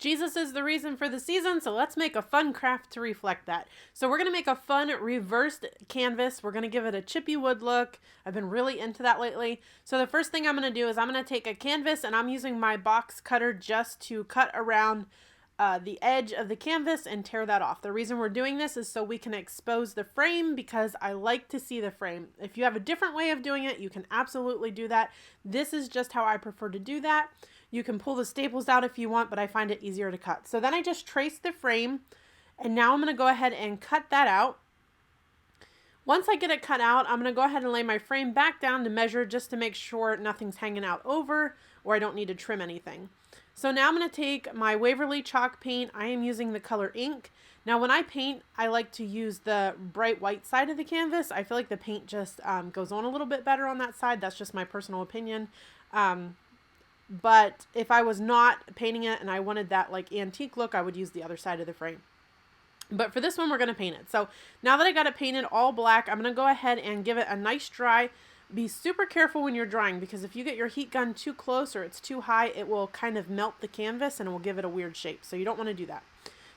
Jesus is the reason for the season, so let's make a fun craft to reflect that. So we're going to make a fun reversed canvas. We're going to give it a chippy wood look. I've been really into that lately. So the first thing I'm going to do is I'm going to take a canvas, and I'm using my box cutter just to cut around the edge of the canvas and tear that off. The reason we're doing this is so we can expose the frame, because I like to see the frame. If you have a different way of doing it, you can absolutely do that. This is just how I prefer to do that. You can pull the staples out if you want, but I find it easier to cut. So then I just traced the frame, and now I'm going to go ahead and cut that out. Once I get it cut out, I'm going to go ahead and lay my frame back down to measure, just to make sure nothing's hanging out over or I don't need to trim anything. So now I'm going to take my Waverly chalk paint. I am using the color ink. Now when I paint, I like to use the bright white side of the canvas. I feel like the paint just goes on a little bit better on that side. That's just my personal opinion. But if I was not painting it and I wanted that like antique look, I would use the other side of the frame. But for this one, we're going to paint it. So now that I got it painted all black, I'm going to go ahead and give it a nice dry. Be super careful when you're drying, because if you get your heat gun too close or it's too high, it will kind of melt the canvas and it will give it a weird shape. So you don't want to do that.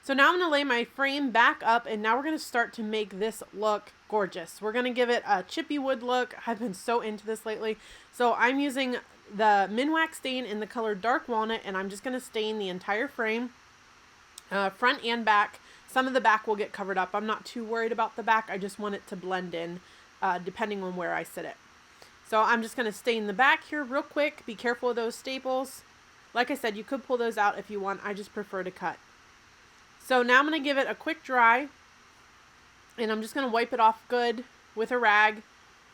So now I'm going to lay my frame back up, and now we're going to start to make this look gorgeous. We're going to give it a chippy wood look. I've been so into this lately. So I'm using the Minwax stain in the color Dark Walnut, and I'm just going to stain the entire frame, front and back. Some of the back will get covered up. I'm not too worried about the back. I just want it to blend in depending on where I sit it. So I'm just going to stain the back here real quick. Be careful of those staples. Like I said, you could pull those out if you want. I just prefer to cut. So now I'm going to give it a quick dry, and I'm just going to wipe it off good with a rag.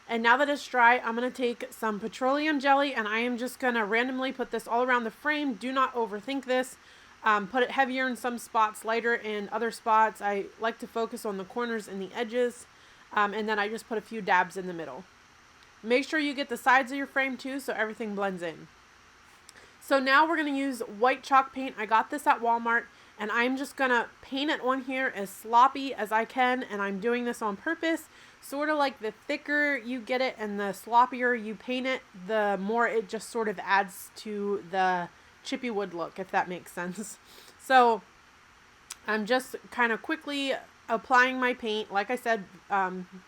And now that it's dry, I'm going to take some petroleum jelly, and I am just going to randomly put this all around the frame. Do not overthink this. Put it heavier in some spots, lighter in other spots. I like to focus on the corners and the edges. And then I just put a few dabs in the middle. Make sure you get the sides of your frame too, so everything blends in. So now we're going to use white chalk paint. I got this at Walmart, and I'm just going to paint it on here as sloppy as I can. And I'm doing this on purpose. Sort of like the thicker you get it and the sloppier you paint it, the more it just sort of adds to the chippy wood look, if that makes sense. So I'm just kind of quickly applying my paint. Like I said,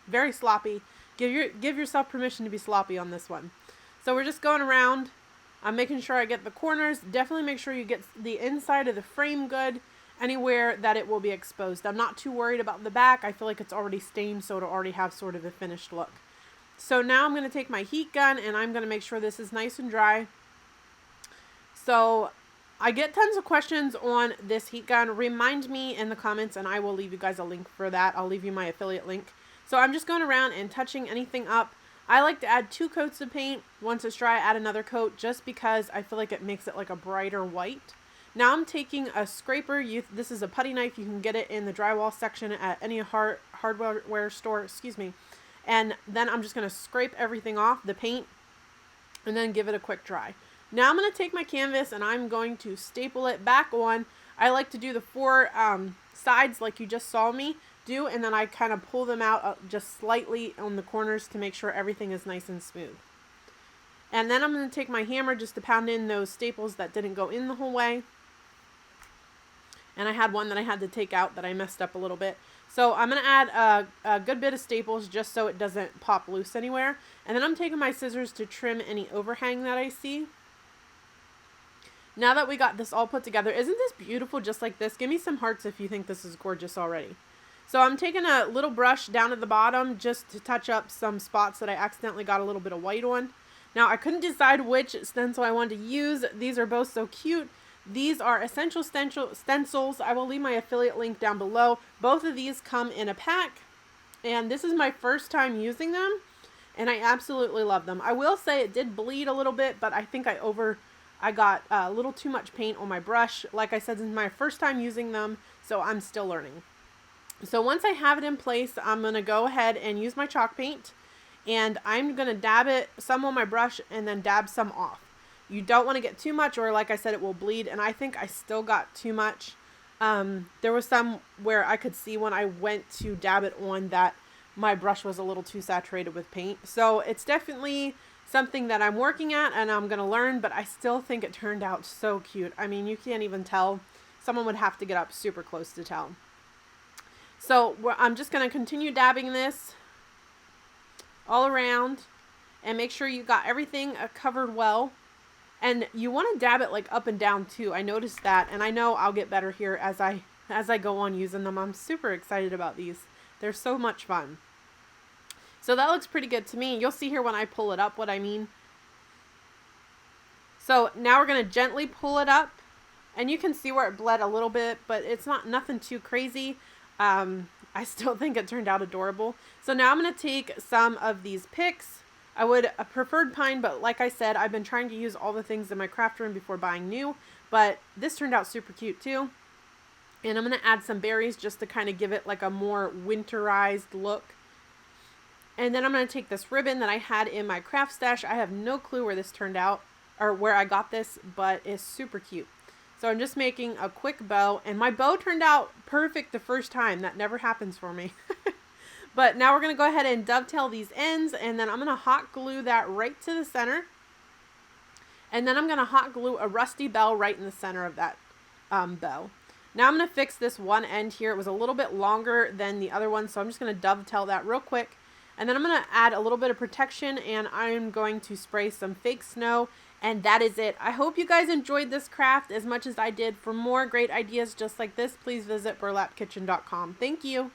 very sloppy. Give yourself permission to be sloppy on this one. So we're just going around. I'm making sure I get the corners. Definitely make sure you get the inside of the frame good. Anywhere that it will be exposed. I'm not too worried about the back. I feel like it's already stained, so it'll already have sort of a finished look. So now I'm going to take my heat gun, and I'm going to make sure this is nice and dry. So I get tons of questions on this heat gun. Remind me in the comments, and I will leave you guys a link for that. I'll leave you my affiliate link. So I'm just going around and touching anything up. I like to add 2 coats of paint. Once it's dry, add another coat, just because I feel like it makes it like a brighter white. Now I'm taking a scraper. This is a putty knife. You can get it in the drywall section at any hardware store, And then I'm just going to scrape everything off, the paint, and then give it a quick dry. Now I'm going to take my canvas, and I'm going to staple it back on. I like to do the 4 sides like you just saw me do, and then I kind of pull them out just slightly on the corners to make sure everything is nice and smooth. And then I'm going to take my hammer just to pound in those staples that didn't go in the whole way. And I had one that I had to take out that I messed up a little bit. So I'm going to add a good bit of staples just so it doesn't pop loose anywhere. And then I'm taking my scissors to trim any overhang that I see. Now that we got this all put together, isn't this beautiful just like this? Give me some hearts if you think this is gorgeous already. So I'm taking a little brush down at the bottom just to touch up some spots that I accidentally got a little bit of white on. Now I couldn't decide which stencil I wanted to use. These are both so cute. These are essential stencils. I will leave my affiliate link down below. Both of these come in a pack, and this is my first time using them, and I absolutely love them. I will say it did bleed a little bit, but I think I got a little too much paint on my brush. Like I said, this is my first time using them, so I'm still learning. So once I have it in place, I'm going to go ahead and use my chalk paint, and I'm going to dab it some on my brush and then dab some off. You don't want to get too much, or like I said, it will bleed. And I think I still got too much. There was some where I could see when I went to dab it on that my brush was a little too saturated with paint. So it's definitely something that I'm working at and I'm going to learn, but I still think it turned out so cute. I mean, you can't even tell someone would have to get up super close to tell. So I'm just going to continue dabbing this all around and make sure you got everything covered well. And you want to dab it like up and down too. I noticed that, and I know I'll get better here as I go on using them. I'm super excited about these. They're so much fun. So that looks pretty good to me. You'll see here when I pull it up what I mean. So now we're going to gently pull it up, and you can see where it bled a little bit, but it's not nothing too crazy. I still think it turned out adorable. So now I'm going to take some of these picks. I would preferred pine, but like I said, I've been trying to use all the things in my craft room before buying new, but this turned out super cute too. And I'm going to add some berries just to kind of give it like a more winterized look. And then I'm going to take this ribbon that I had in my craft stash. I have no clue where this turned out or where I got this, but it's super cute. So I'm just making a quick bow, and my bow turned out perfect the first time. That never happens for me. But now we're going to go ahead and dovetail these ends, and then I'm going to hot glue that right to the center. And then I'm going to hot glue a rusty bell right in the center of that bow. Now I'm going to fix this one end here. It was a little bit longer than the other one, so I'm just going to dovetail that real quick. And then I'm going to add a little bit of protection, and I'm going to spray some fake snow. And that is it. I hope you guys enjoyed this craft as much as I did. For more great ideas just like this, please visit burlapkitchen.com. Thank you.